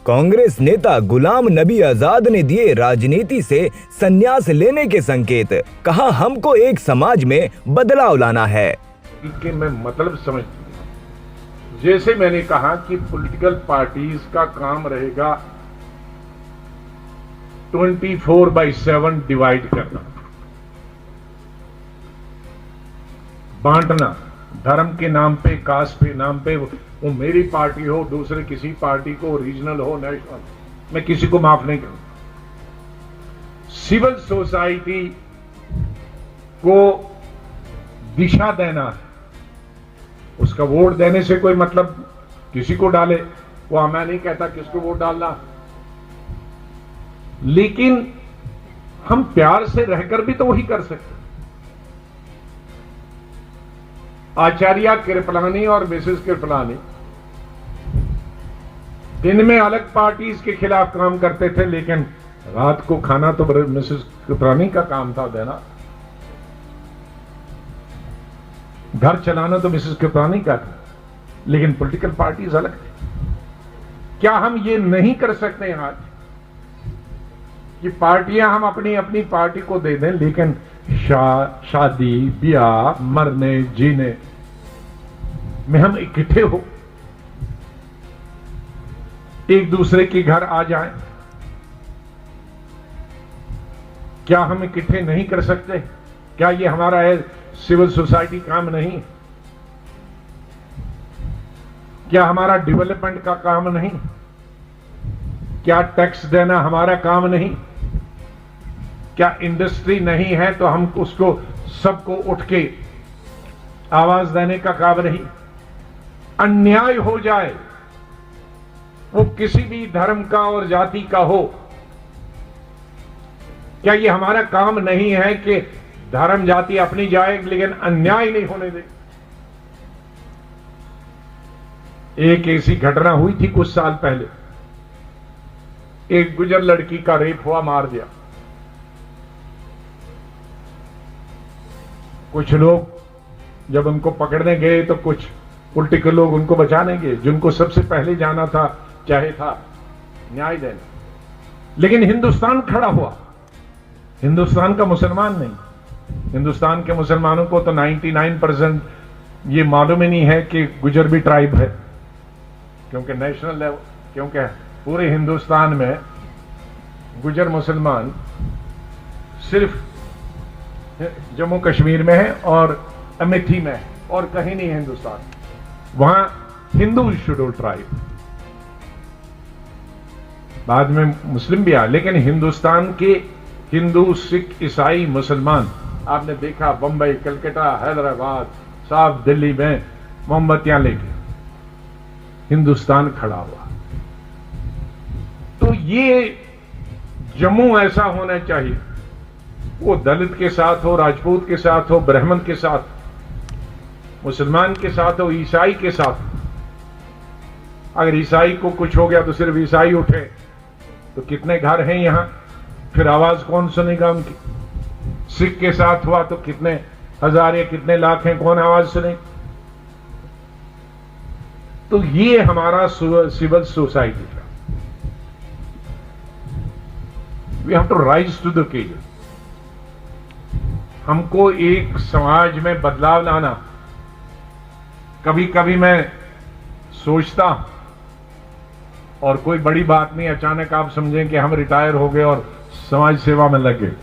कांग्रेस नेता गुलाम नबी आजाद ने दिए राजनीति से संन्यास लेने के संकेत। कहा, हमको एक समाज में बदलाव लाना है। कि मैं मतलब समझ, जैसे मैंने कहा कि पॉलिटिकल पार्टीज का काम रहेगा 24/7 डिवाइड करना, बांटना, धर्म के नाम पे, कास्ट के नाम पे, वो मेरी पार्टी हो, दूसरे किसी पार्टी को, रीजनल हो, नेशनल, मैं किसी को माफ नहीं करूंगा। सिविल सोसाइटी को दिशा देना है, उसका वोट देने से कोई मतलब किसी को डाले, वो मैं नहीं कहता किसको वोट डालना, लेकिन हम प्यार से रहकर भी तो वही कर सकते। आचार्य कृपलानी और मिसेस कृपलानी दिन में अलग पार्टीज के खिलाफ काम करते थे, लेकिन रात को खाना तो मिसेस कृपलानी का काम था देना, घर चलाना तो मिसेस कृपलानी का था, लेकिन पॉलिटिकल पार्टीज अलग थे। क्या हम ये नहीं कर सकते आज कि पार्टियां हम अपनी अपनी पार्टी को दे दें, लेकिन शादी ब्याह मरने जीने में हम इकट्ठे हो, एक दूसरे के घर आ जाएं? क्या हम इकट्ठे नहीं कर सकते? क्या ये हमारा है सिविल सोसाइटी काम नहीं? क्या हमारा डेवलपमेंट का काम नहीं? क्या टैक्स देना हमारा काम नहीं? क्या इंडस्ट्री नहीं है तो हम उसको सबको उठ के आवाज देने का काम नहीं? अन्याय हो जाए, वो किसी भी धर्म का और जाति का हो, क्या ये हमारा काम नहीं है कि धर्म जाति अपनी जाए लेकिन अन्याय नहीं होने दे? एक ऐसी घटना हुई थी कुछ साल पहले, एक गुजर लड़की का रेप हुआ, मार दिया। कुछ लोग जब उनको पकड़ने गए तो कुछ पॉलिटिकल लोग उनको बचाने गए, जिनको सबसे पहले जाना था, चाहे था न्याय देना, लेकिन हिंदुस्तान खड़ा हुआ। हिंदुस्तान का मुसलमान नहीं, हिंदुस्तान के मुसलमानों को तो 99% ये मालूम ही नहीं है कि गुजर भी ट्राइब है, क्योंकि नेशनल लेवल, क्योंकि पूरे हिंदुस्तान में गुजर मुसलमान सिर्फ जम्मू कश्मीर में है और अमेठी में है, और कहीं नहीं है हिंदुस्तान। वहां हिंदू शेड्यूल ट्राइब, बाद में मुस्लिम भी आए, लेकिन हिंदुस्तान के हिंदू सिख ईसाई मुसलमान आपने देखा बंबई, कलकत्ता, हैदराबाद, साफ दिल्ली में मोमबत्तियां लेके हिंदुस्तान खड़ा हुआ। तो ये जम्मू ऐसा होना चाहिए, वो दलित के साथ हो, राजपूत के साथ हो, ब्राह्मण के साथ, मुसलमान के साथ हो, ईसाई के साथ। अगर ईसाई को कुछ हो गया तो सिर्फ ईसाई उठे, तो कितने घर हैं यहां, फिर आवाज कौन सुनेगा उनकी? सिख के साथ हुआ तो कितने हजार या कितने लाख हैं, कौन आवाज सुने? तो ये हमारा सिविल सोसाइटी का, we have to rise to the occasion. हमको एक समाज में बदलाव लाना। कभी कभी मैं सोचता, और कोई बड़ी बात नहीं, अचानक आप समझें कि हम रिटायर हो गए और समाज सेवा में लग गए,